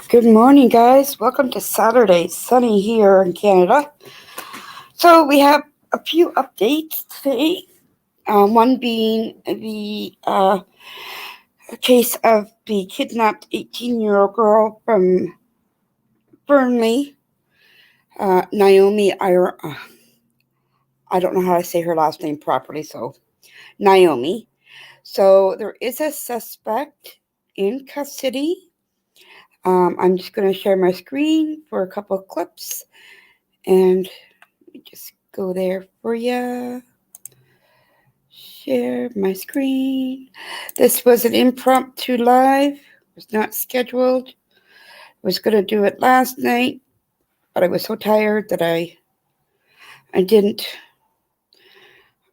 Good morning, guys. Welcome to Saturday. Sunny here in Canada. So we have a few updates today. One being the case of the kidnapped 18-year-old girl from Burnley, Naomi. I don't know how to say her last name properly, so Naomi. So there is a suspect in custody. I'm just going to share my screen for a couple of clips, and just go there for you. Share my screen. This was an impromptu live. It was not scheduled. I was going to do it last night, but I was so tired that I didn't.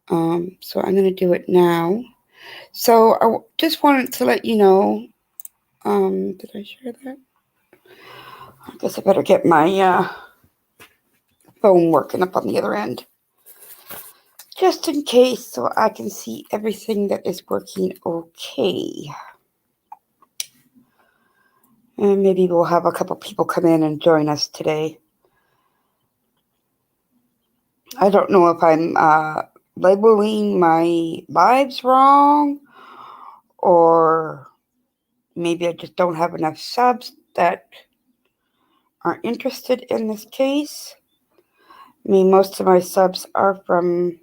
So I'm going to do it now. So I just wanted to let you know. Did I share that? I guess I better get my phone working up on the other end, just in case, so I can see everything that is working okay. And maybe we'll have a couple people come in and join us today. I don't know if I'm labeling my lives wrong, or maybe I just don't have enough subs that are interested in this case. I mean, most of my subs are from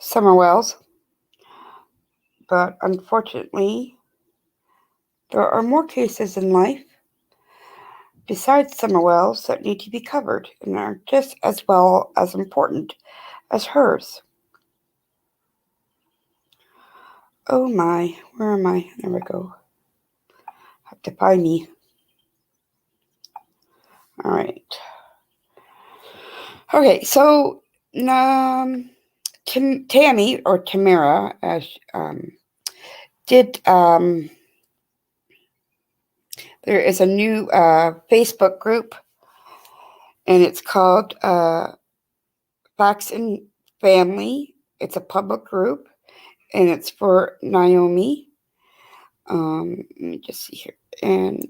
Summerwells, but unfortunately, there are more cases in life besides Summerwells that need to be covered and are just as well as important as hers. Oh my, where am I? There we go. Have to find me. All right. Okay, so Tammy, or Tamara, as did there is a new Facebook group, and it's called Facts and Family. It's a public group, and it's for Naomi. Let me just see here. And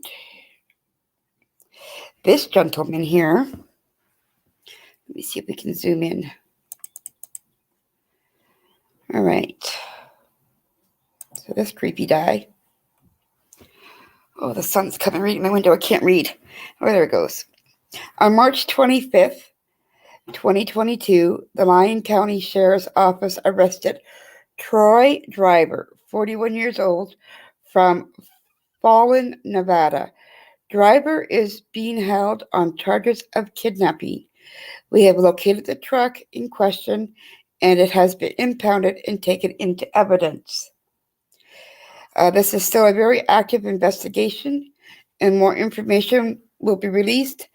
this gentleman here, let me see if we can zoom in. All right. So this creepy guy. Oh, the sun's coming right in my window. I can't read. Oh, there it goes. On March 25th, 2022, the Lyon County Sheriff's Office arrested Troy Driver, 41 years old, from Vaughan, Nevada. Driver is being held on charges of kidnapping. We have located the truck in question, and it has been impounded and taken into evidence. This is still a very active investigation, and more information will be released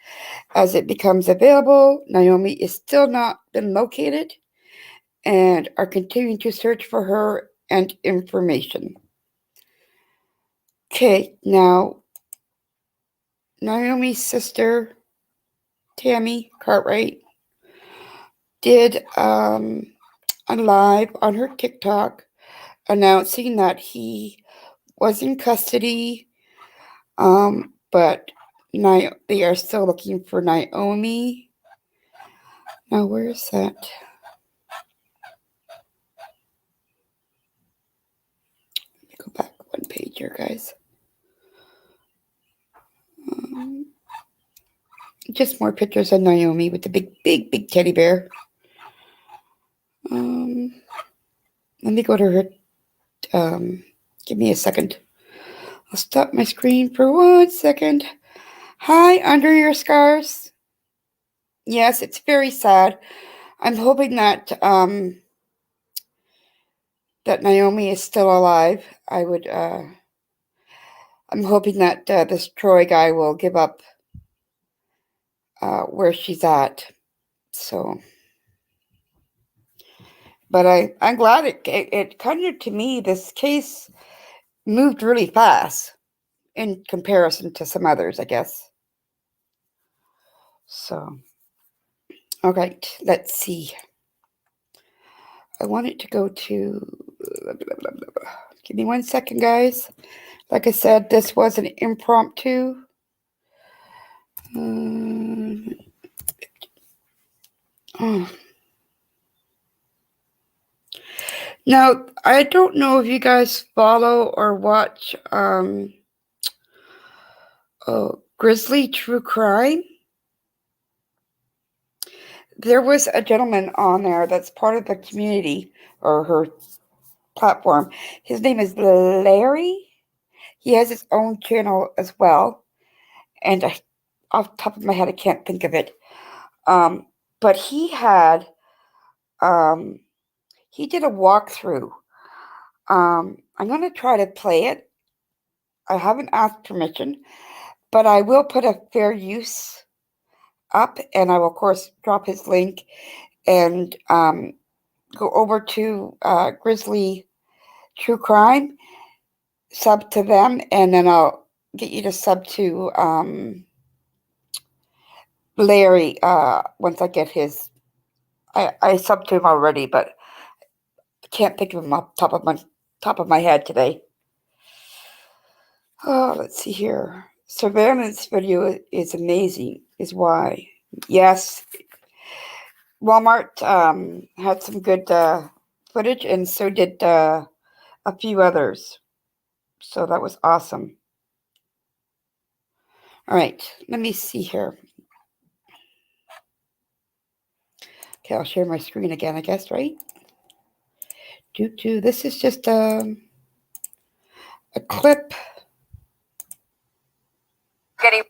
as it becomes available. Naomi is still not been located, and are continuing to search for her and information. Okay, now Naomi's sister, Tammy Cartwright, did a live on her TikTok announcing that he was in custody, but they are still looking for Naomi. Now, where is that? Let me go back one page here, guys. Just more pictures of Naomi with the big teddy bear. Let me go to her. Give me a second. I'll stop my screen for 1 second. Hi, under your scars. Yes, it's very sad. I'm hoping that that Naomi is still alive. I'm hoping that this Troy guy will give up where she's at. So, but I'm glad it kind of, to me, this case moved really fast in comparison to some others, I guess. So, all right, let's see. I want it to go to Give me 1 second, guys. Like I said, this was an impromptu. Now, I don't know if you guys follow or watch Grizzly True Crime. There was a gentleman on there that's part of the community or her platform. His name is Larry. He has his own channel as well. And off the top of my head, I can't think of it. But he had, he did a walkthrough. I'm going to try to play it. I haven't asked permission, but I will put a fair use up, and I will, of course, drop his link and go over to Grizzly True Crime, sub to them, and then I'll get you to sub to Larry once I get his. I subbed to him already, but I can't think of him off the top of my head today. Oh, let's see here. Surveillance video is amazing, is why. Yes, Walmart had some good footage, and so did a few others. So that was awesome. All right, let me see here. Okay, I'll share my screen again, I guess, right? This is just a clip. Getting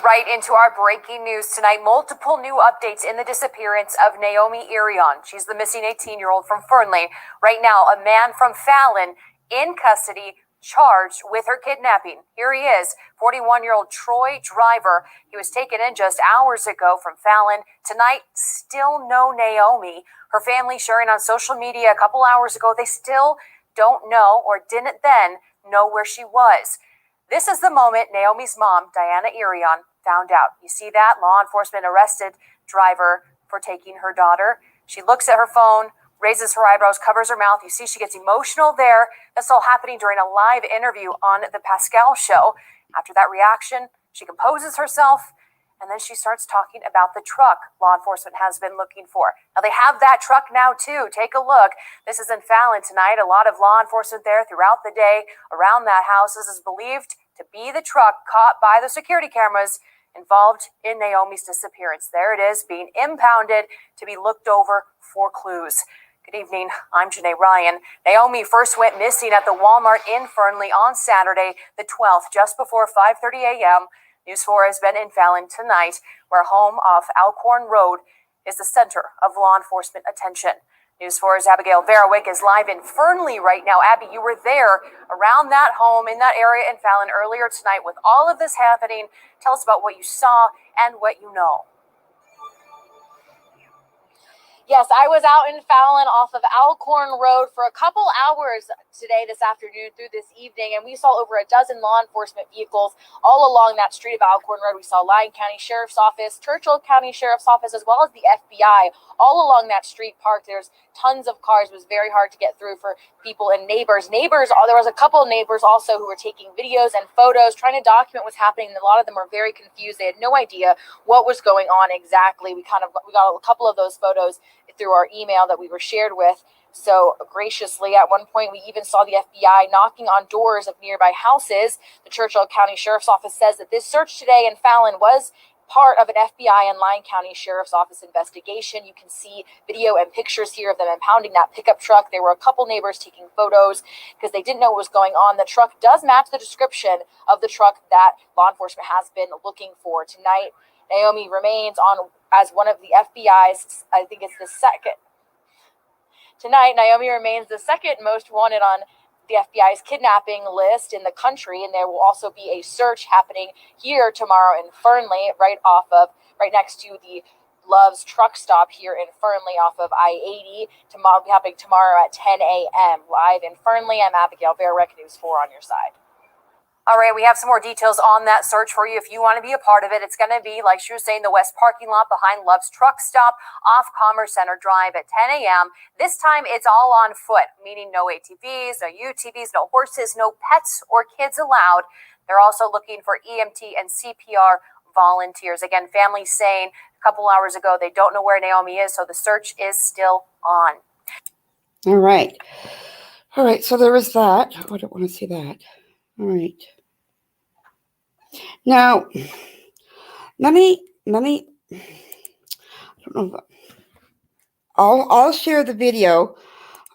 right into our breaking news tonight. Multiple new updates in the disappearance of Naomi Irion. She's the missing 18-year-old from Fernley. Right now, a man from Fallon in custody, charged with her kidnapping. Here he is, 41-year-old Troy Driver. He was taken in just hours ago from Fallon. Tonight, still no Naomi. Her family sharing on social media a couple hours ago, they still don't know or didn't then know where she was. This is the moment Naomi's mom, Diana Irion, found out. You see that? Law enforcement arrested Driver for taking her daughter. She looks at her phone, raises her eyebrows, covers her mouth. You see she gets emotional there. That's all happening during a live interview on the Pascal show. After that reaction, she composes herself, and then she starts talking about the truck law enforcement has been looking for. Now, they have that truck now, too. Take a look. This is in Fallon tonight. A lot of law enforcement there throughout the day around that house. This is believed to be the truck caught by the security cameras involved in Naomi's disappearance. There it is, being impounded to be looked over for clues. Good evening, I'm Janae Ryan. Naomi first went missing at the Walmart in Fernley on Saturday, the 12th, just before 5:30 a.m. News 4 has been in Fallon tonight, where home off Alcorn Road is the center of law enforcement attention. News 4's Abigail Verowick is live in Fernley right now. Abby, you were there around that home in that area in Fallon earlier tonight with all of this happening. Tell us about what you saw and what you know. Yes, I was out in Fallon off of Alcorn Road for a couple hours today, this afternoon, through this evening, and we saw over a dozen law enforcement vehicles all along that street of Alcorn Road. We saw Lyon County Sheriff's Office, Churchill County Sheriff's Office, as well as the FBI all along that street parked. There's tons of cars. It was very hard to get through for people and neighbors. There was a couple of neighbors also who were taking videos and photos, trying to document what's happening. And a lot of them were very confused. They had no idea what was going on exactly. We got a couple of those photos through our email that we were shared with so graciously. At one point, we even saw the FBI knocking on doors of nearby houses. The Churchill County Sheriff's Office says that this search today in Fallon was part of an FBI and Lyon County Sheriff's Office investigation. You can see video and pictures here of them impounding that pickup truck. There were a couple neighbors taking photos because they didn't know what was going on. The truck does match the description of the truck that law enforcement has been looking for. Tonight, Naomi remains on as one of the FBI's, I think it's the second. Tonight, Naomi remains the second most wanted on the FBI's kidnapping list in the country, and there will also be a search happening here tomorrow in Fernley, right next to the Love's truck stop here in Fernley off of I-80. Tomorrow will be happening tomorrow at 10 a.m. Live in Fernley. I'm Abigail Verowick, News 4 on your side. All right, we have some more details on that search for you if you want to be a part of it. It's going to be, like she was saying, the west parking lot behind Love's Truck Stop off Commerce Center Drive at 10 a.m. This time it's all on foot, meaning no ATVs, no UTVs, no horses, no pets or kids allowed. They're also looking for EMT and CPR volunteers. Again, families saying a couple hours ago they don't know where Naomi is, so the search is still on. All right. All right, so there was that. Oh, I don't want to see that. All right. Now, let me, I don't know. I'll share the video.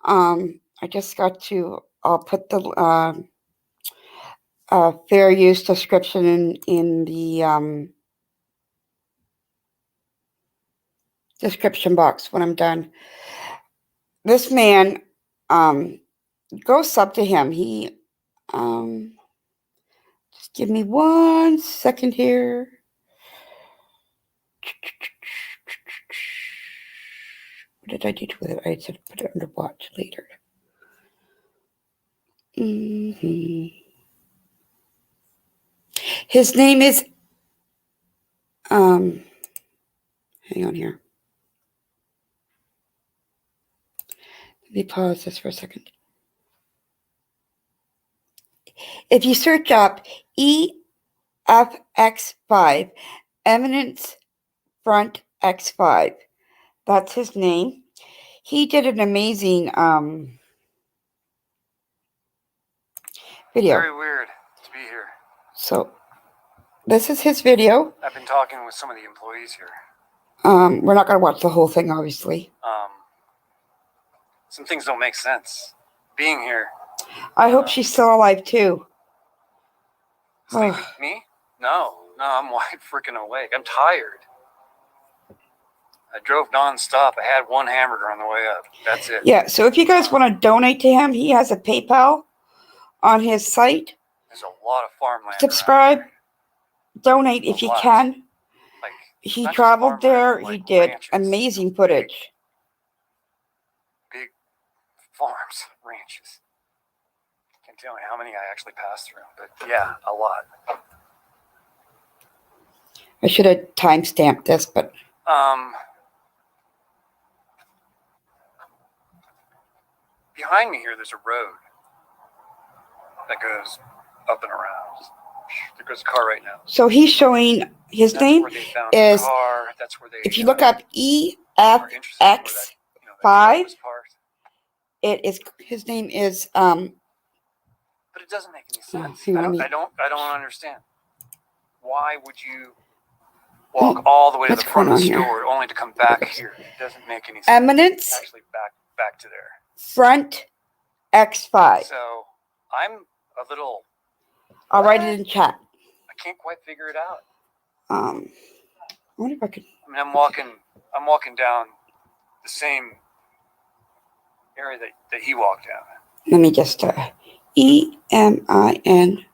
I just got to, I'll put the fair use description in the description box when I'm done. This man, go sub to him. He, just give me 1 second here. What did I do with it? I said put it under watch later. His name is, hang on here. Let me pause this for a second. If you search up EFX5, Eminence Front X5, that's his name. He did an amazing video. Very weird to be here. So this is his video. I've been talking with some of the employees here. We're not going to watch the whole thing, obviously. Some things don't make sense. Being here. I hope she's still alive, too. Sleeping? Me? No, I'm wide freaking awake. I'm tired. I drove nonstop. I had one hamburger on the way up. That's it. Yeah, so if you guys want to donate to him, he has a PayPal on his site. There's a lot of farmland. Subscribe. Donate if you can. Like, He traveled there. Like he did ranches. amazing footage. Big farms, ranches. Can't tell you how many I actually passed through, but yeah, a lot. I should have time-stamped this, but behind me here, there's a road that goes up and around. There goes a car right now. so he's showing his That's name where they found is, the car. That's where they. if you look up were interested in where that, EFX5, car was parked. it is, his name is, But it doesn't make any sense. hang on, I don't understand. Why would you walk all the way to the what's front of the going on store only to come back here? It doesn't make any sense. Eminence Actually, back to there. Front X5. So I'm a little. I'll write it in chat. I can't quite figure it out. I wonder if I could. I mean, I'm walking down the same area that he walked down. Let me just EMIN.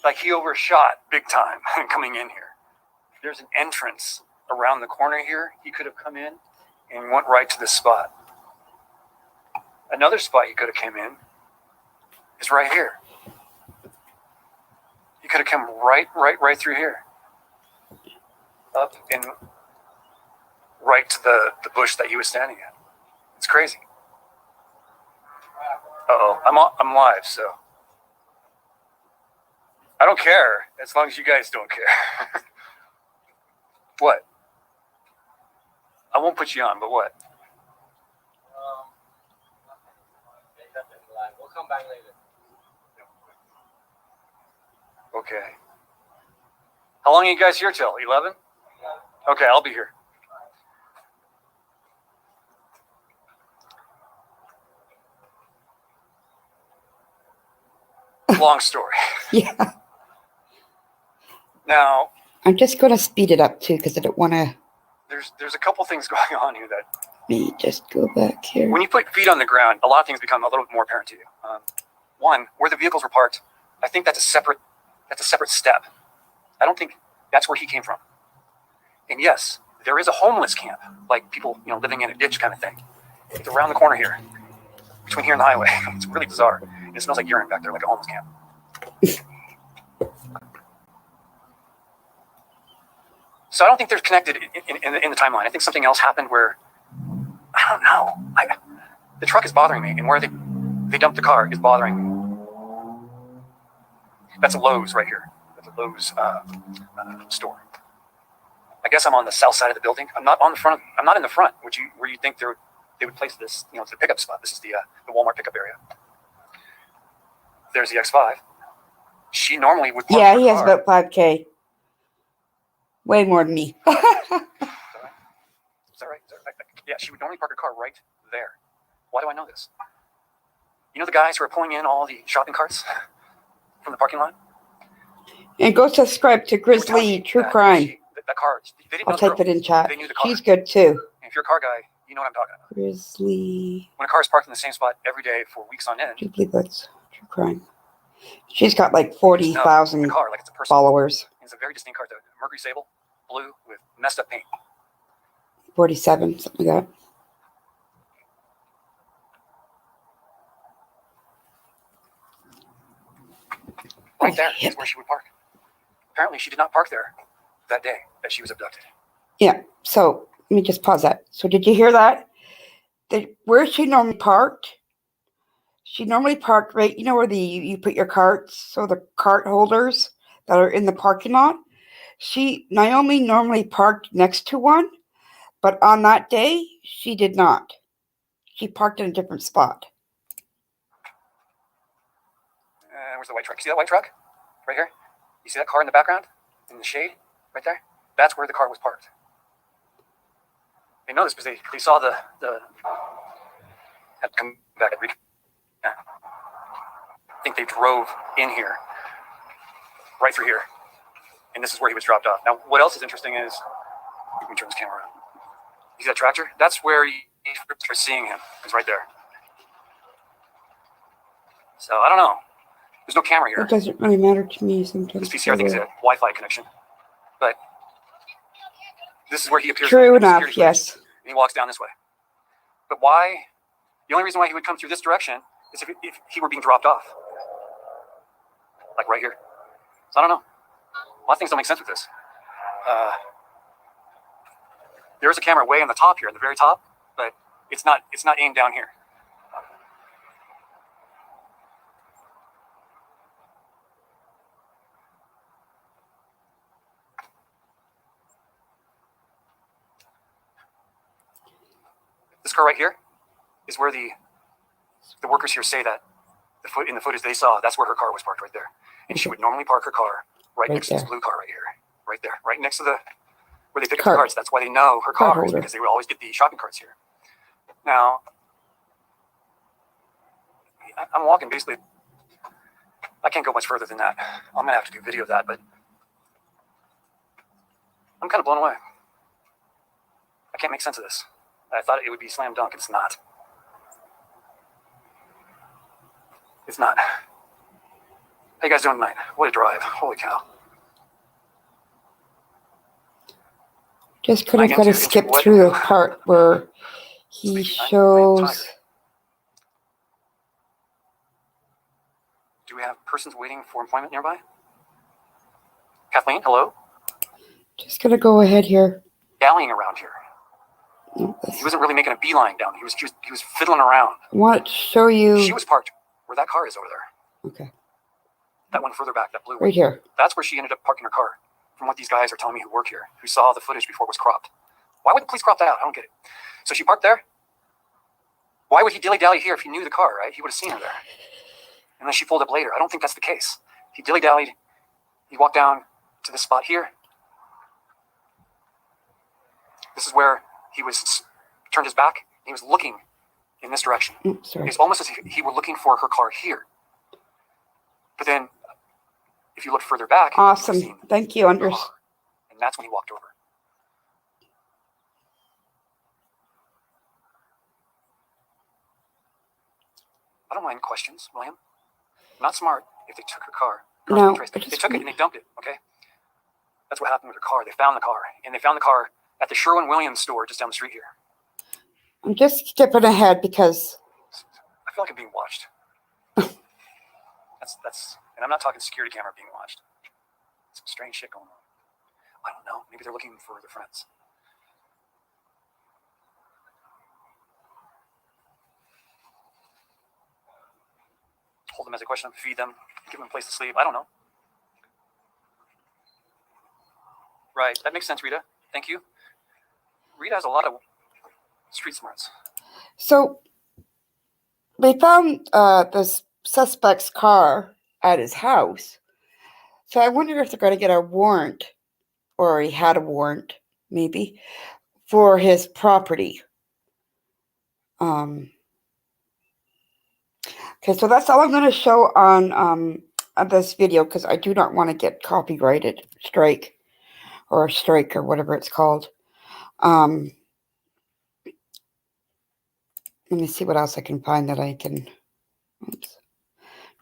Like he overshot big time coming in here. There's an entrance around the corner here. He could have come in and went right to this spot. Another spot he could have came in is right here. He could have come right through here. Up and right to the bush that he was standing at. It's crazy. Uh-oh, I'm live, so I don't care as long as you guys don't care. What? I won't put you on, but what? We'll come back later. Okay. How long are you guys here till? 11? Okay, I'll be here. Long story. Yeah. Now, I'm just going to speed it up too because I don't want to. there's a couple things going on here that Let me just go back here. when you put feet on the ground, a lot of things become a little bit more apparent to you. One, where the vehicles were parked, I think that's a separate step. I don't think that's where he came from. And yes, there is a homeless camp, like people, living in a ditch kind of thing. It's around the corner here, between here and the highway. It's really bizarre. And it smells like urine back there, like a homeless camp. So I don't think they're connected in the timeline. I think something else happened where, I don't know. The truck is bothering me, and where they dumped the car is bothering me. That's a Lowe's right here. That's a Lowe's store. I guess I'm on the south side of the building. I'm not on the front. I'm not in the front. Where you think they would place this? You know, it's the pickup spot. This is the Walmart pickup area. There's the X5. She normally would park her he has car. about 5K. Way more than me. Is that right? Yeah, she would normally park her car right there. Why do I know this? You know the guys who are pulling in all the shopping carts from the parking lot? And go subscribe to Grizzly True Crime. That car, they didn't I'll know the type girl. it in chat. They knew the car. She's good too. And if you're a car guy, you know what I'm talking about. Grizzly. When a car is parked in the same spot every day for weeks on end, I believe that's True Crime. She's got like you just know 40,000 the car like it's a person. followers. It's a very distinct car. The Mercury Sable, blue with messed up paint. 47, something like that. Right there is where she would park. Apparently, she did not park there that day that she was abducted. Yeah, so let me just pause that. So did you hear that? Where she normally parked? She normally parked right, you know where you put your carts, so the cart holders that are in the parking lot? Naomi normally parked next to one, but on that day, she did not. She parked in a different spot. Where's the white truck? You see that white truck? Right here? You see that car in the background? In the shade? Right there? That's where the car was parked. They know this because they saw the had to come back. I think they drove in here. Right through here. And this is where he was dropped off. Now, what else is interesting is, let me turn this camera around. You see that tractor? That's where you start seeing him. He's right there. So, I don't know. There's no camera here. It doesn't really matter to me sometimes. This PCR, I think, is a Wi-Fi connection. But this is where he appears. True enough, yes. And he walks down this way. But why? The only reason why he would come through this direction is if he were being dropped off. Like right here. So I don't know. A lot of things don't make sense with this. There's a camera way on the top here, at the very top, but it's not aimed down here. This car right here is where the workers here say that in the footage they saw, that's where her car was parked right there. And she would normally park her car right next to this blue car right here. Right there. Right next to where they pick up the carts. That's why they know her car is because they would always get the shopping carts here. Now, I'm walking basically, I can't go much further than that. I'm going to have to do video of that, but I'm kind of blown away. I can't make sense of this. I thought it would be slam dunk. It's not. It's not. How you guys doing tonight? What a drive. Holy cow. Just could have got to skip through the part where he shows. Do we have persons waiting for employment nearby? Kathleen, hello? Just gonna go ahead here. Dallying around here. He wasn't really making a beeline down. He was fiddling around. I want to show you. She was parked where that car is over there. Okay. That one further back, that blue one. Right here. That's where she ended up parking her car. From what these guys are telling me who work here, who saw the footage before it was cropped. Why would the police crop that out? I don't get it. So she parked there. Why would he dilly-dally here if he knew the car, right? He would have seen her there. And then she pulled up later. I don't think that's the case. He dilly-dallied. He walked down to this spot here. This is where he was turned his back. He was looking in this direction. Sorry. It's almost as if he were looking for her car here. But then, if you look further back, awesome. Thank you, Anders. And that's when he walked over. I don't mind questions, William. Not smart if they took her car. No, they took it and they dumped it, okay? That's what happened with her car. They found the car. And they found the car at the Sherwin-Williams store just down the street here. I'm just skipping ahead because I feel like I'm being watched. And I'm not talking security camera being watched. Some strange shit going on. I don't know. Maybe they're looking for their friends. Hold them as a question, feed them, give them a place to sleep. I don't know. Right. That makes sense, Rita. Thank you. Rita has a lot of street smarts. So they found this suspect's car at his house. So I wonder if they're going to get a warrant, or he had a warrant, maybe, for his property. Okay, so that's all I'm going to show on this video, because I do not want to get copyrighted strike or whatever it's called. Let me see what else I can find that I can. Oops.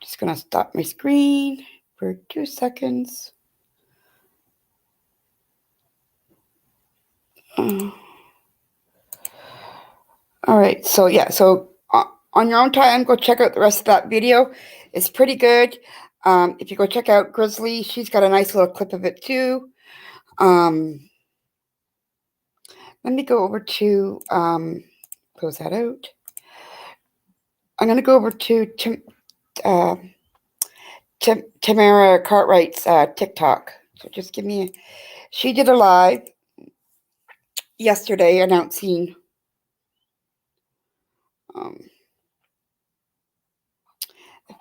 Just going to stop my screen for 2 seconds. All right, so yeah, so on your own time, go check out the rest of that video. It's pretty good. If you go check out Grizzly, she's got a nice little clip of it too. Let me go over to close that out. I'm going to go over to Tamara Cartwright's TikTok. So just give me. She did a live yesterday announcing. In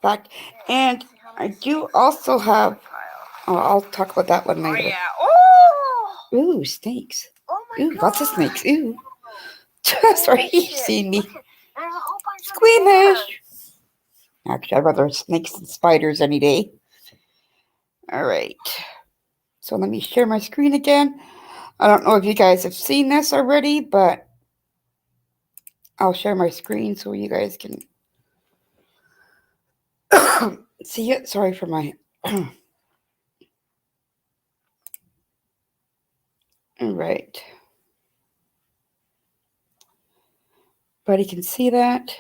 fact, and I do also have. Oh, I'll talk about that one later. Oh yeah. Oh. Ooh, snakes. Oh my Ooh, God. lots of snakes. Ooh. Sorry, Holy you've shit. seen me. Look at- There's a whole bunch of them there. Squeamish. Actually, I'd rather snakes than spiders any day. All right. So let me share my screen again. I don't know if you guys have seen this already, but I'll share my screen so you guys can see it. Sorry for my. All right. Everybody can see that.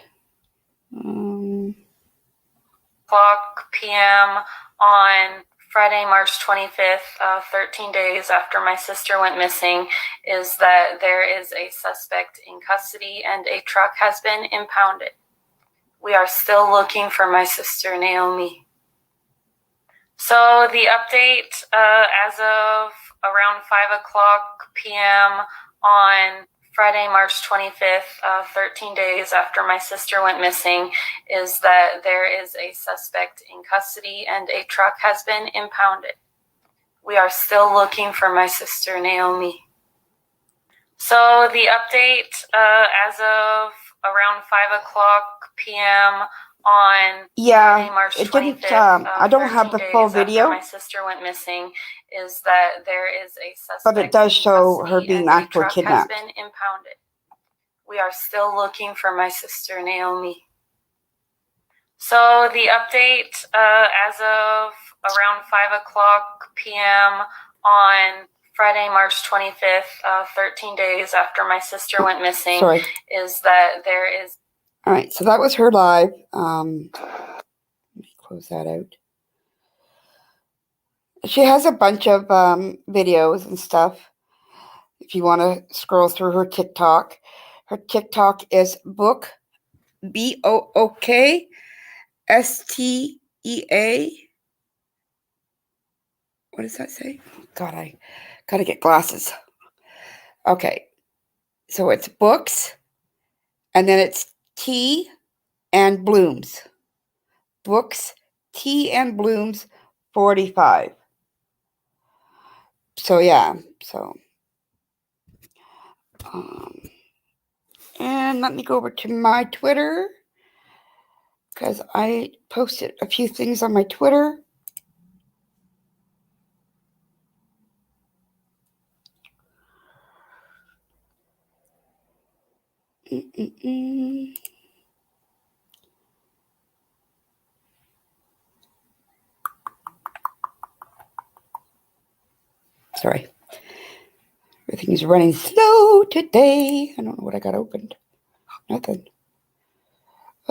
O'clock p.m. on Friday, March 25th, 13 days after my sister went missing, is that there is a suspect in custody and a truck has been impounded. We are still looking for my sister, Naomi. So the update, as of around 5 o'clock p.m. on Friday, March 25th, 13 days after my sister went missing, is that there is a suspect in custody and a truck has been impounded. We are still looking for my sister, Naomi. So the update, as of around 5 o'clock p.m. on Friday, March it 25th, didn't. I don't have 13 the full days after video, my sister went missing, is that there is a suspect. but it does in show her custody being and a actually truck kidnapped. has been impounded. We are still looking for my sister, Naomi. So the update, as of around 5 o'clock p.m. on Friday, March 25th, 13 days after my sister went missing, Sorry. is that there is. All right, so that was her live. Let me close that out. She has a bunch of videos and stuff. If you want to scroll through her TikTok is Book BOOK STEA. What does that say? God, I gotta get glasses. Okay, so it's books, and then it's Tea and Blooms. Books, Tea and Blooms, 45. So yeah, so and let me go over to my Twitter, because I posted a few things on my Twitter. Sorry. Everything is running slow today. I don't know what I got opened. Nothing.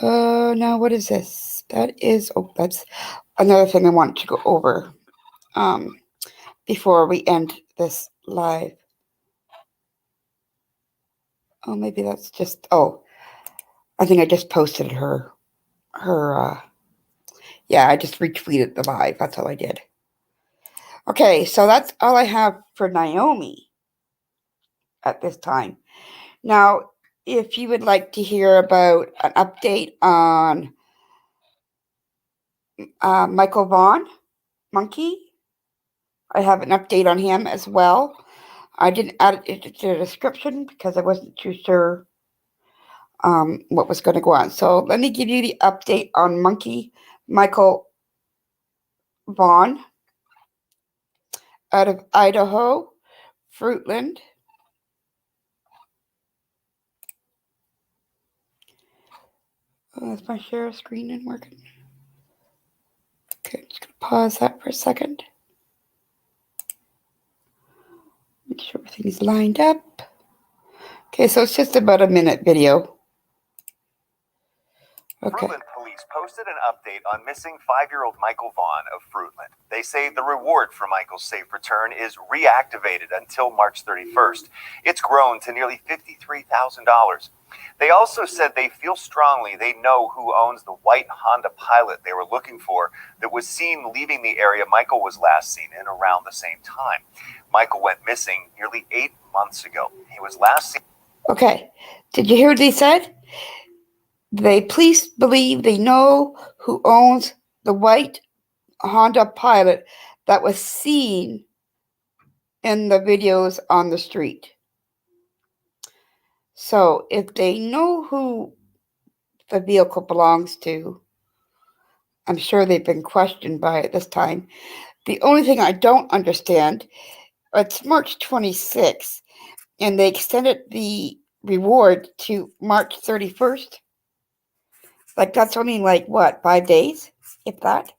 Now what is this? That is, that's another thing I want to go over before we end this live. Oh, maybe that's just, I think I just posted yeah, I just retweeted the live. That's all I did. Okay, so that's all I have for Naomi at this time. Now, if you would like to hear about an update on Michael Vaughan, Monkey, I have an update on him as well. I didn't add it to the description because I wasn't too sure what was going to go on. So let me give you the update on Michael Vaughan out of Idaho, Fruitland. Is my share screen isn't working? Okay, I'm just going to pause that for a second. Make sure everything's lined up. Okay, so it's just about a minute video. Okay. Fruitland police posted an update on missing 5-year-old Michael Vaughan of Fruitland. They say the reward for Michael's safe return is reactivated until March 31st. It's grown to nearly $53,000. They also said they feel strongly they know who owns the white Honda Pilot they were looking for that was seen leaving the area Michael was last seen in around the same time. Michael went missing nearly 8 months ago. He was last seen. Okay, did you hear what they said? The police believe they know who owns the white Honda Pilot that was seen in the videos on the street. So if they know who the vehicle belongs to, I'm sure they've been questioned by it this time. The only thing I don't understand, it's March 26th, and they extended the reward to March 31st. Like, that's only like, what, 5 days, if that?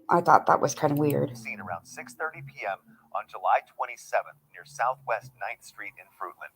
I thought that was kind of weird. Seen around 6:30 p.m. on July 27th near Southwest 9th Street in Fruitland.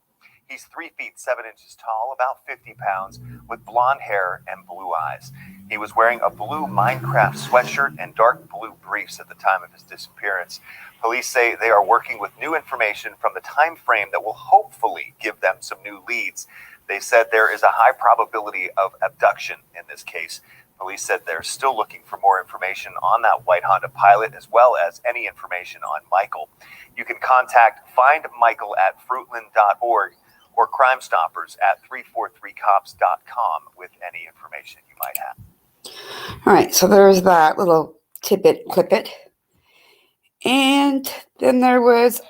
He's 3 feet 7 inches tall, about 50 pounds, with blonde hair and blue eyes. He was wearing a blue Minecraft sweatshirt and dark blue briefs at the time of his disappearance. Police say they are working with new information from the time frame that will hopefully give them some new leads. They said there is a high probability of abduction in this case. Police said they're still looking for more information on that white Honda Pilot, as well as any information on Michael. You can contact findmichael@fruitland.org or Crime Stoppers at 343cops.com with any information you might have. All right, so there's that little clip-it. And then there was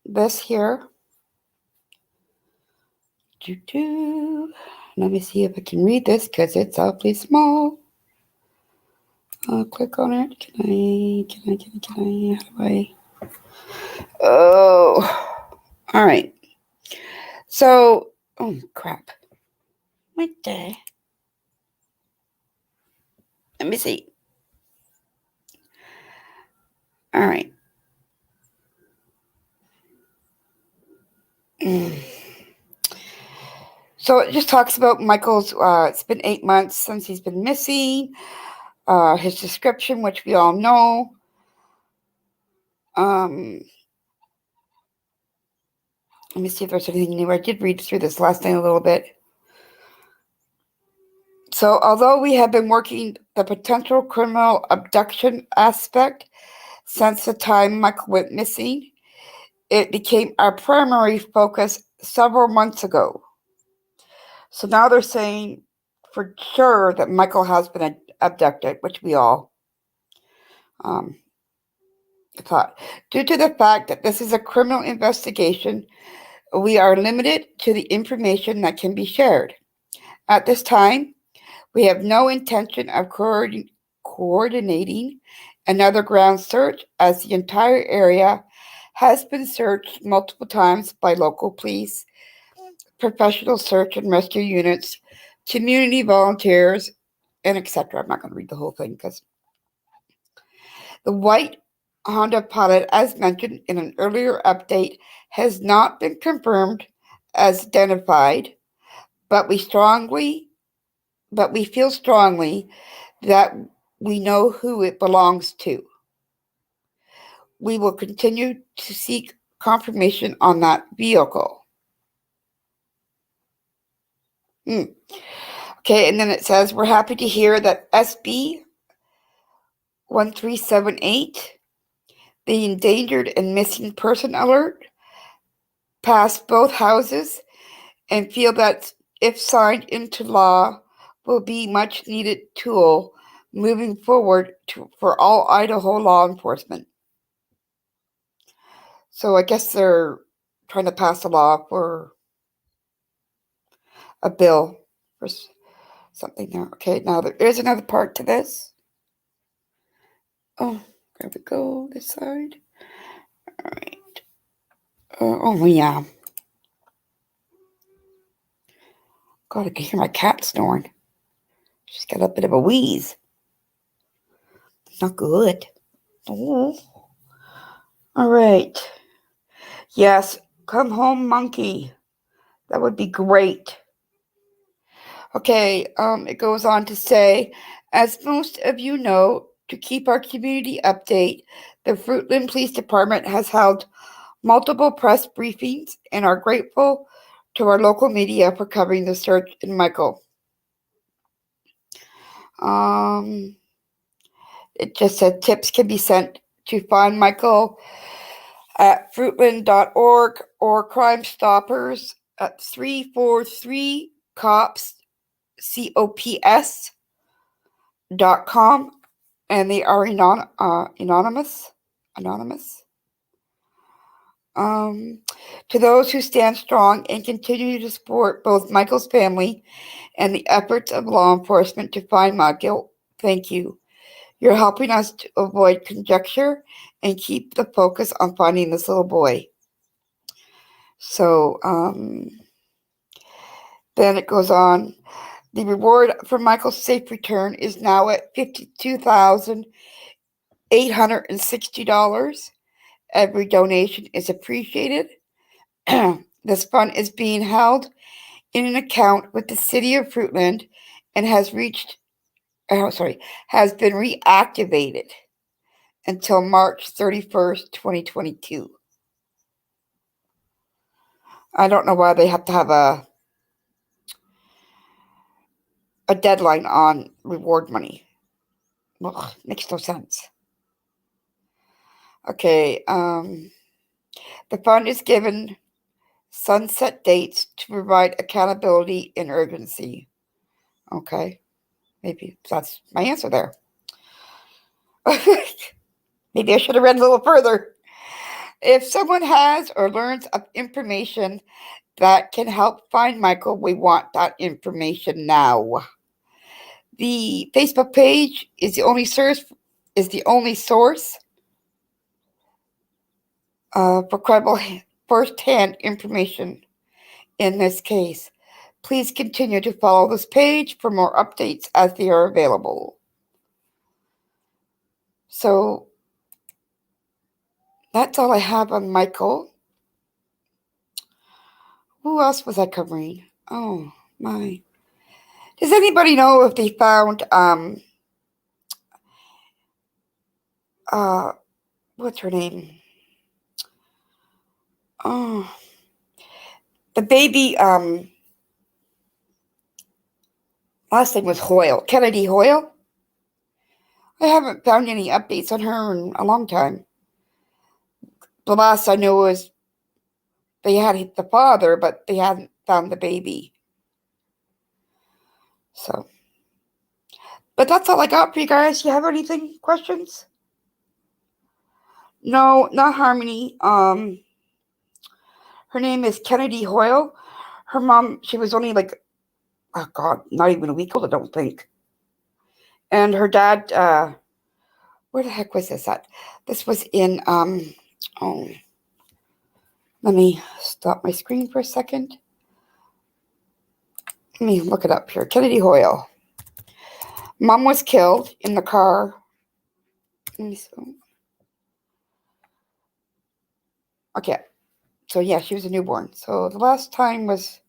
this here. Let me see if I can read this because it's awfully small. I'll click on it. Can I? How do I? Oh, all right. So, oh crap. What the? Let me see. All right. So it just talks about Michael's, it's been 8 months since he's been missing. His description, which we all know. Let me see if there's anything new. I did read through this last night a little bit. So although we have been working the potential criminal abduction aspect since the time Michael went missing, it became our primary focus several months ago. So now they're saying for sure that Michael has been abducted, which we all thought. Due to the fact that this is a criminal investigation, we are limited to the information that can be shared. At this time, we have no intention of coordinating another ground search, as the entire area has been searched multiple times by local police, professional search and rescue units, community volunteers, and etc. I'm not going to read the whole thing because the white Honda Pilot, as mentioned in an earlier update, has not been confirmed as identified, but we strongly but we feel strongly that we know who it belongs to. We will continue to seek confirmation on that vehicle. Okay, and then it says, we're happy to hear that SB 1378, the endangered and missing person alert, passed both houses and feel that if signed into law will be much needed tool moving forward for all Idaho law enforcement. So I guess they're trying to pass a law for a bill for something there. Okay, now there is another part to this. Oh, there we go, this side. All right. Oh, yeah. God, I can hear my cat snoring. She's got a bit of a wheeze. Not good. Oh. All right. Yes, come home, monkey. That would be great. Okay, it goes on to say, as most of you know, to keep our community update, the Fruitland Police Department has held multiple press briefings and are grateful to our local media for covering the search in Michael. It just said tips can be sent to find Michael at fruitland.org or Crime Stoppers at 343 cops COPS.com, and they are anonymous. To those who stand strong and continue to support both Michael's family and the efforts of law enforcement to find Michael, thank you. You're helping us to avoid conjecture and keep the focus on finding this little boy. So, then it goes on. The reward for Michael's safe return is now at $52,860. Every donation is appreciated. This fund is being held in an account with the City of Fruitland and has been reactivated until March 31st, 2022. I don't know why they have to have a deadline on reward money. Ugh, makes no sense. Okay, the fund is given sunset dates to provide accountability and urgency. Okay, maybe that's my answer there. Maybe I should have read a little further. If someone has or learns of information that can help find Michael, we want that information now. The Facebook page is the only source for credible first-hand information in this case. Please continue to follow this page for more updates as they are available. So that's all I have on Michael. Who else was I covering? Oh my. Does anybody know if they found what's her name? Oh, the baby last name was Hoyle. Kennedy Hoyle? I haven't found any updates on her in a long time. The last I knew was they had the father, but they hadn't found the baby. So, but that's all I got for you guys. You have anything? Questions? No, not Harmony. Her name is Kennedy Hoyle. Her mom, she was only like, oh God, not even a week old, I don't think. And her dad, where the heck was this at? This was in, let me stop my screen for a second. Let me look it up here. Kennedy Hoyle. Mom was killed in the car. Okay. So yeah, she was a newborn. So the last time was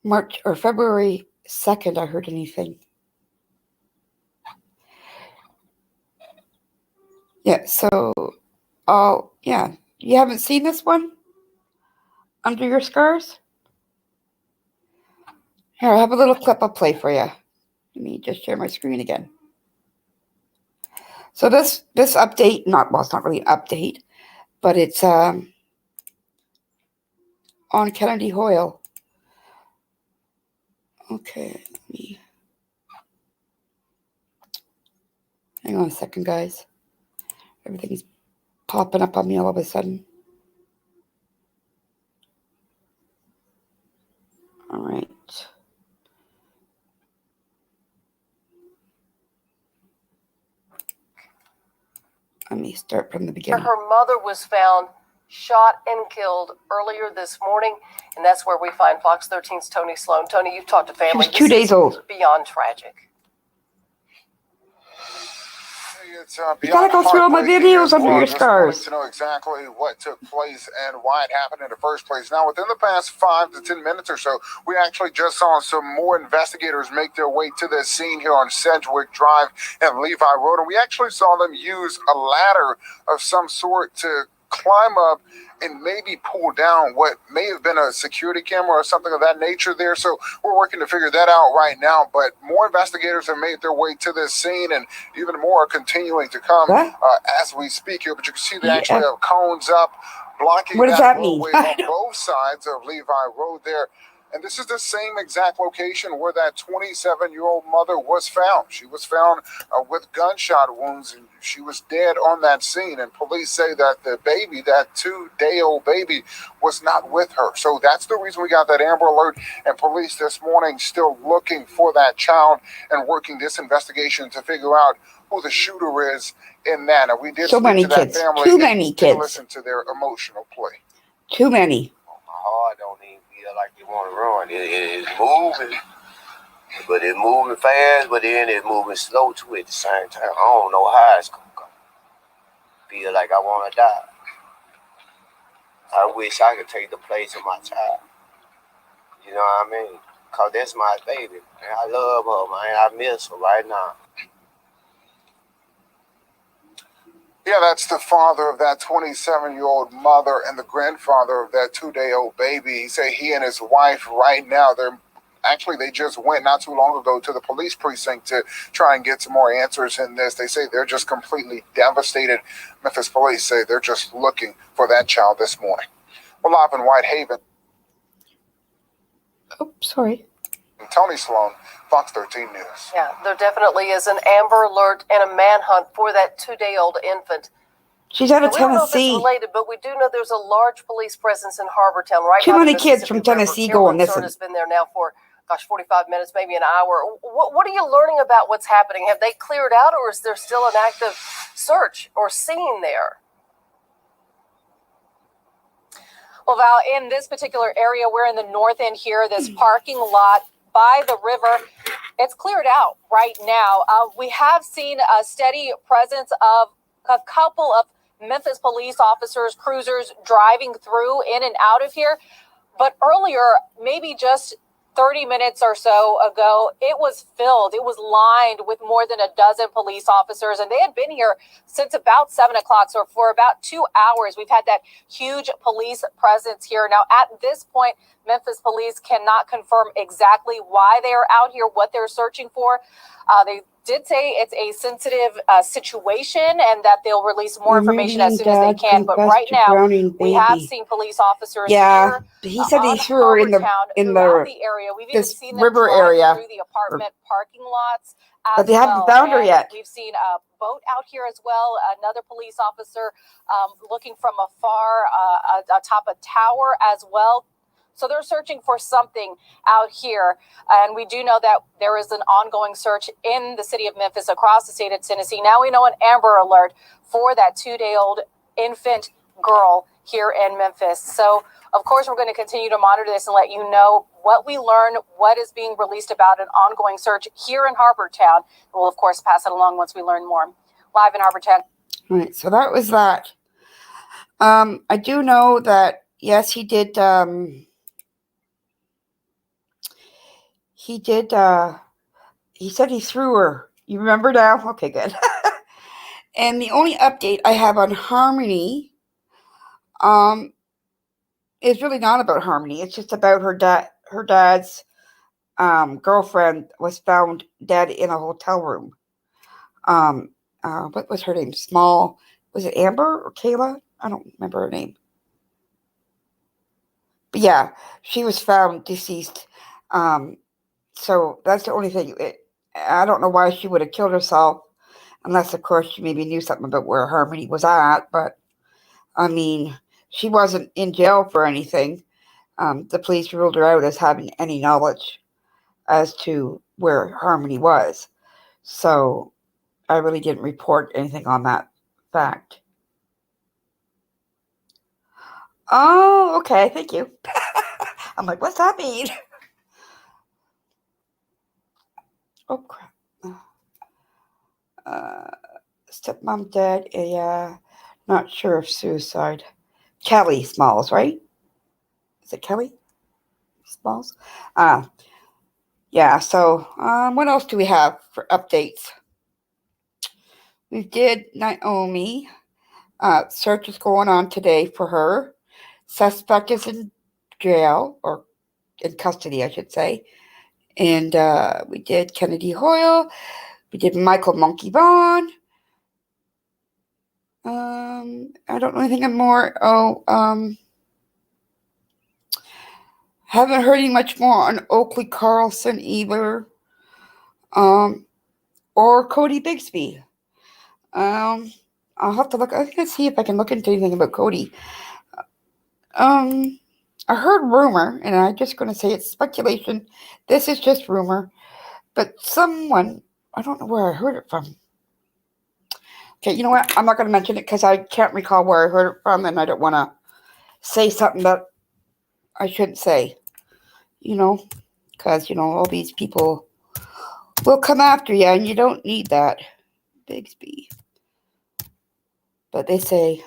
March or February 2nd I heard anything. Yeah, so, yeah. You haven't seen this one? Under Your Scars? Here, I have a little clip I'll play for you. Let me just share my screen again. So this update, it's not really an update, but it's on Kennedy Hoyle. Okay, let me hang on a second, guys. Everything's popping up on me all of a sudden. All right. Let me start from the beginning. Her mother was found shot and killed earlier this morning, and that's where we find Fox 13's Tony Sloan. Tony, you've talked to She family. was 2 days old. Beyond tragic. It's You gotta go through all my videos Under Your Scars. To know exactly what took place and why it happened in the first place. Now, within the past 5 to 10 minutes or so, we actually just saw some more investigators make their way to the scene here on Sedgwick Drive and Levi Road, and we actually saw them use a ladder of some sort to climb up and maybe pull down what may have been a security camera or something of that nature there. So we're working to figure that out right now. But more investigators have made their way to this scene, and even more are continuing to come as we speak here. But you can see they actually have cones up, blocking what does that roadway mean? on both sides of Levi Road there. And this is the same exact location where that 27-year-old mother was found. She was found with gunshot wounds, and she was dead on that scene. And police say that the baby, that 2-day-old baby, was not with her. So that's the reason we got that Amber Alert. And police this morning still looking for that child and working this investigation to figure out who the shooter is in that. And we did So speak many to that kids. family. Too many kids. Listen to their emotional play. Too many. My heart don't even feel like you want to run. It's moving, but it's moving fast, but then it's moving slow too at the same time. I don't know how it's going to go. Feel like I want to die. I wish I could take the place of my child. You know what I mean? Because that's my baby. And I love her, man. I miss her right now. Yeah, that's the father of that 27-year-old mother and the grandfather of that 2-day-old baby. He said he and his wife right now, they just went not too long ago to the police precinct to try and get some more answers in this. They say they're just completely devastated. Memphis police say they're just looking for that child this morning. We're live in Whitehaven. Oh, sorry. Tony Sloan, Fox 13 News. Yeah, there definitely is an Amber Alert and a manhunt for that 2-day-old infant. She's out of We don't know if it's Tennessee. related, but we do know there's a large police presence in Harbortown right Too now. many kids from Tennessee going missing. Has been there now for 45 minutes, maybe an hour. What are you learning about what's happening? Have they cleared out, or is there still an active search or scene there? Well, Val, in this particular area, we're in the north end here, this parking lot by the river, it's cleared out right now. We have seen a steady presence of a couple of Memphis police officers, cruisers driving through in and out of here. But earlier, maybe just 30 minutes or so ago, it was filled. It was lined with more than a dozen police officers, and they had been here since about 7 o'clock. So for about 2 hours, we've had that huge police presence here. Now, at this point, Memphis police cannot confirm exactly why they are out here, what they're searching for. They did say it's a sensitive situation and that they'll release more information as soon as they can. But right now, we have seen police officers here. He said he threw her in the area. We've even seen them river drive area through the apartment parking lots. But they haven't found her yet. We've seen a boat out here as well. Another police officer looking from afar atop a tower as well. So they're searching for something out here. And we do know that there is an ongoing search in the city of Memphis, across the state of Tennessee. Now we know an Amber Alert for that 2-day-old infant girl here in Memphis. So, of course, we're going to continue to monitor this and let you know what we learn, what is being released about an ongoing search here in Harbortown. We'll, of course, pass it along once we learn more. Live in Harbortown. All right, so that was that. I do know that, yes, he did... he did. He said he threw her. You remember now? Okay, good. And the only update I have on Harmony, is really not about Harmony. It's just about her dad. Her dad's girlfriend was found dead in a hotel room. What was her name? Small. Was it Amber or Kayla? I don't remember her name. But yeah, she was found deceased. So that's the only thing. I don't know why she would have killed herself, unless, of course, she maybe knew something about where Harmony was at. But, I mean, she wasn't in jail for anything. The police ruled her out as having any knowledge as to where Harmony was. So I really didn't report anything on that fact. Oh, okay. Thank you. I'm like, what's that mean? Oh, crap. Stepmom dead. Yeah. Not sure if suicide. Kelly Smalls, right? Is it Kelly Smalls? Yeah. So, what else do we have for updates? We did Naomi. Search is going on today for her. Suspect is in jail, or in custody, I should say. And we did Kennedy Hoyle. We did Michael Monkey Vaughan. I don't know anything more. Haven't heard any much more on Oakley Carlson either. Or Cody Bigsby. I'll have to look. I can see if I can look into anything about Cody. I heard rumor, and I'm just going to say it's speculation. This is just rumor, but someone, I don't know where I heard it from. Okay, you know what? I'm not going to mention it because I can't recall where I heard it from, and I don't want to say something that I shouldn't say. Because, all these people will come after you, and you don't need that. Bigsby. But they say,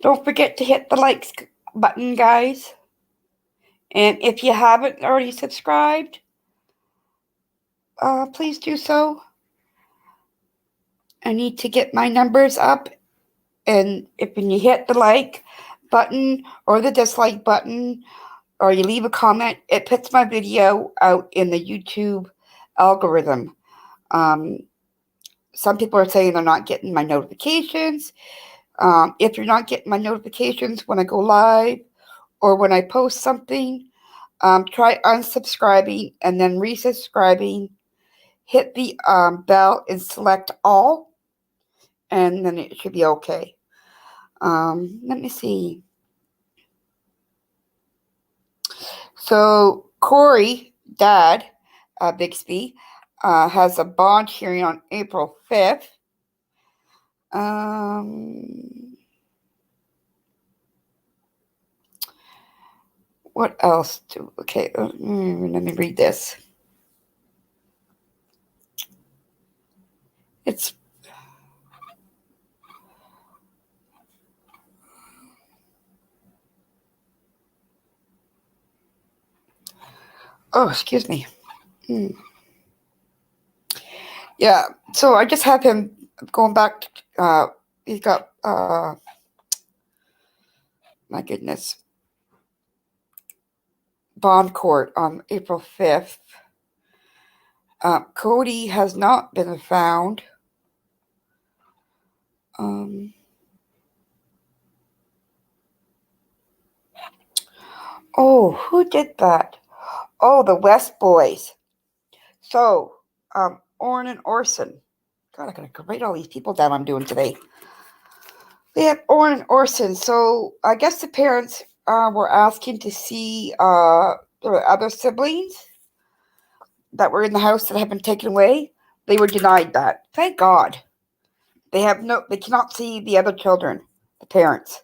don't forget to hit the likes button, guys. And if you haven't already subscribed, please do so. I need to get my numbers up. And when you hit the like button or the dislike button, or you leave a comment, it puts my video out in the YouTube algorithm. Some people are saying they're not getting my notifications. If you're not getting my notifications when I go live or when I post something, try unsubscribing and then resubscribing. Hit the bell and select all, and then it should be okay. Let me see. So Corey, Dad, Bixby, has a bond hearing on April 5th. What else? Okay, let me read this. Excuse me. Yeah, so I just have him going back. He's got, my goodness, bond court on April 5th. Cody has not been found. Who did that? The West Boys. So, Orrin&Orson. God, I gotta write all these people down I'm doing today. We have Orrin&Orson. So, I guess the parents were asking to see their other siblings that were in the house that have been taken away. They were denied that. Thank God. They cannot see the other children, the parents.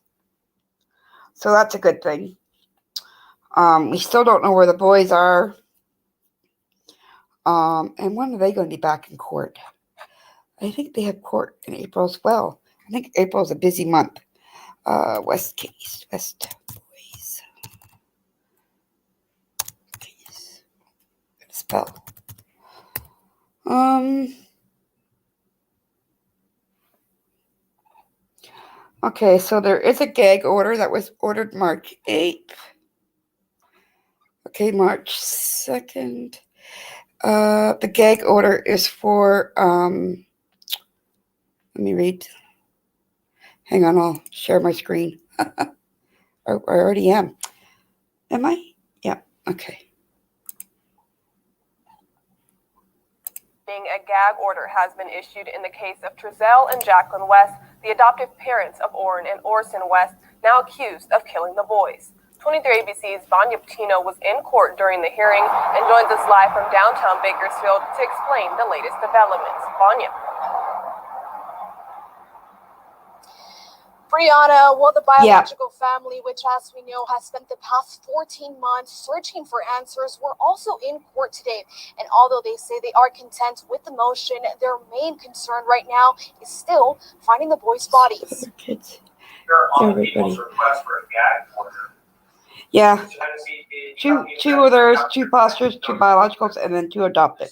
So that's a good thing. We still don't know where the boys are. And when are they going to be back in court? I think they have court in April as well. I think April's a busy month. West Boys. hell. Okay, so there is a gag order that was ordered March 8th. Okay, March 2nd. The gag order is for, let me read. Hang on, I'll share my screen. I already am. Am I? Yeah, okay. A gag order has been issued in the case of Trezell and Jacqueline West, the adoptive parents of Orrin and Orson West, now accused of killing the boys. 23 ABC's Vaughan was in court during the hearing and joins us live from downtown Bakersfield to explain the latest developments. Vaughan. Brianna, well, the biological family, which, as we know, has spent the past 14 months searching for answers, were also in court today. And although they say they are content with the motion, their main concern right now is still finding the boys' bodies. Kids. Everybody. Yeah. Two others, 2 fosters, 2 biologicals, and then 2 adopted.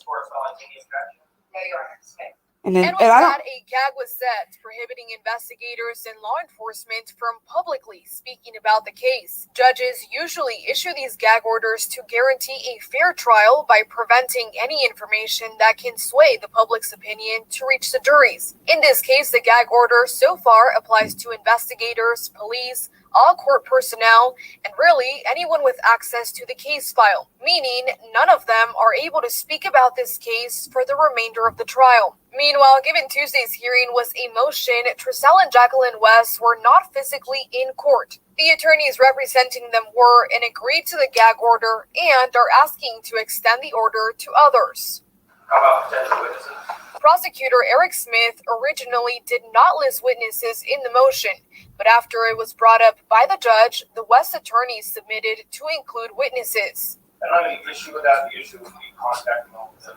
And with that, a gag was set, prohibiting investigators and law enforcement from publicly speaking about the case. Judges usually issue these gag orders to guarantee a fair trial by preventing any information that can sway the public's opinion to reach the juries. In this case, the gag order so far applies to investigators, police, all court personnel, and really anyone with access to the case file, meaning none of them are able to speak about this case for the remainder of the trial. Meanwhile, given Tuesday's hearing was a motion, Trezell and Jacqueline West were not physically in court. The attorneys representing them were and agreed to the gag order and are asking to extend the order to others. How about potential witnesses? Prosecutor Eric Smith originally did not list witnesses in the motion, but after it was brought up by the judge, the West attorneys submitted to include witnesses. I don't have any issue with that. The issue would be contacting all of them.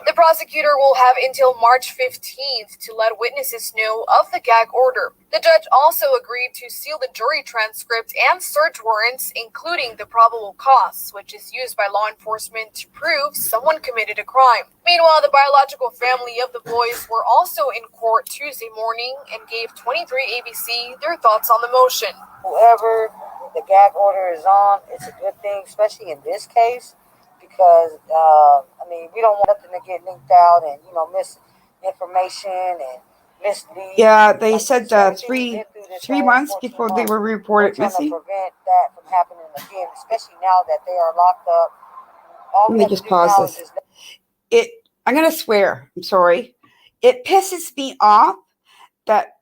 The prosecutor will have until March 15th to let witnesses know of the gag order. The judge also agreed to seal the jury transcript and search warrants, including the probable cause, which is used by law enforcement to prove someone committed a crime. Meanwhile, the biological family of the boys were also in court Tuesday morning and gave 23 ABC their thoughts on the motion. Whoever the gag order is on, it's a good thing, especially in this case. Because, we don't want nothing to get linked out and, misinformation and mislead. Yeah, they said 3 months before they were reported missing. To prevent that from happening again, especially now that they are locked up. Let me just pause this. I'm going to swear. I'm sorry. It pisses me off that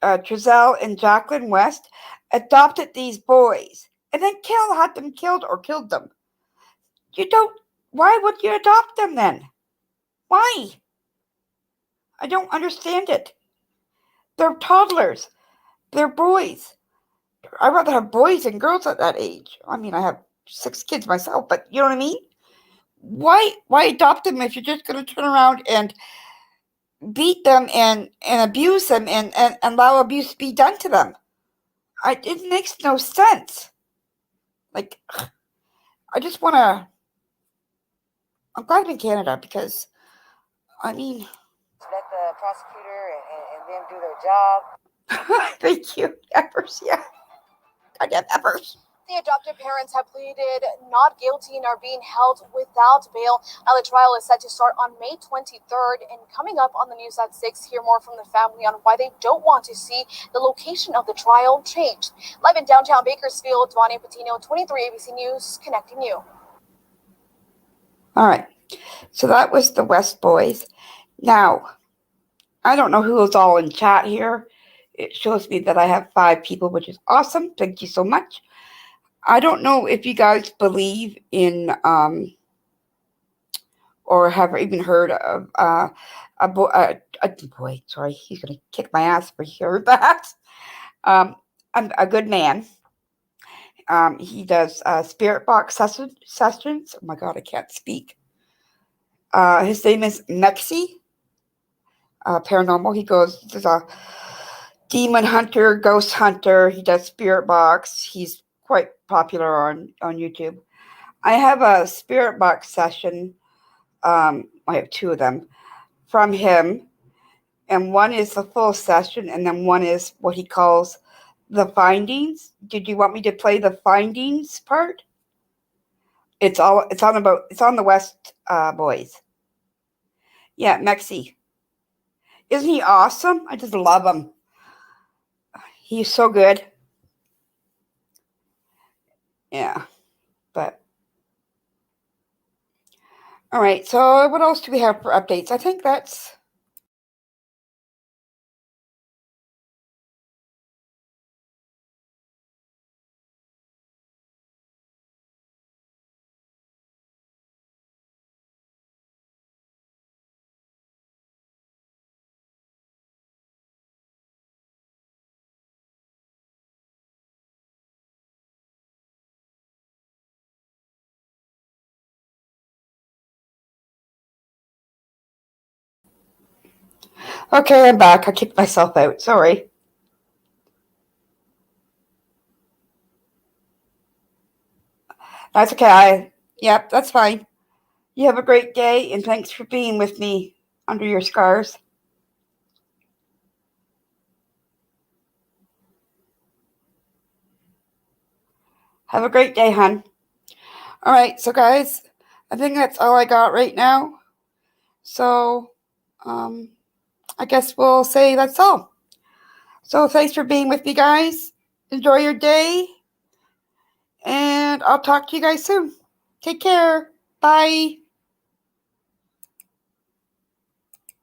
Trezell and Jacqueline West adopted these boys and then had them killed or killed them. Why would you adopt them then? Why? I don't understand it. They're toddlers. They're boys. I'd rather have boys than girls at that age. I have 6 kids myself, but you know what I mean? Why adopt them if you're just going to turn around and beat them and abuse them and allow abuse to be done to them? It makes no sense. I just want to... I'm glad I'm in Canada because, Let the prosecutor and them do their job. Thank you, Peppers. Yeah. Goddamn Peppers. The adoptive parents have pleaded not guilty and are being held without bail. Now the trial is set to start on May 23rd, and coming up on the news at 6, hear more from the family on why they don't want to see the location of the trial changed. Live in downtown Bakersfield, Vaughan Patino, 23 ABC News, connecting you. All right. So that was the West boys. Now, I don't know who is all in chat here. It shows me that I have 5 people, which is awesome. Thank you so much. I don't know if you guys believe in or have even heard of a boy. Sorry, he's going to kick my ass if he heard that. A good man. He does spirit box sessions. Oh my God, I can't speak. His name is Mexi. Paranormal. He's a demon hunter, ghost hunter. He does spirit box. He's quite popular on YouTube. I have a spirit box session. I have two of them from him, and one is the full session, and then one is what he calls the findings. Did you want me to play the findings part? It's on the West Boys. Yeah, Mexi. Isn't he awesome? I just love him. He's so good. Yeah, but all right. So what else do we have for updates? I think that's. Okay, I'm back. I kicked myself out. Sorry. That's okay. Yep, that's fine. You have a great day, and thanks for being with me under your scars. Have a great day, hon. All right, so guys, I think that's all I got right now. So, I guess we'll say that's all. So thanks for being with me, guys. Enjoy your day, and I'll talk to you guys soon. Take care. Bye.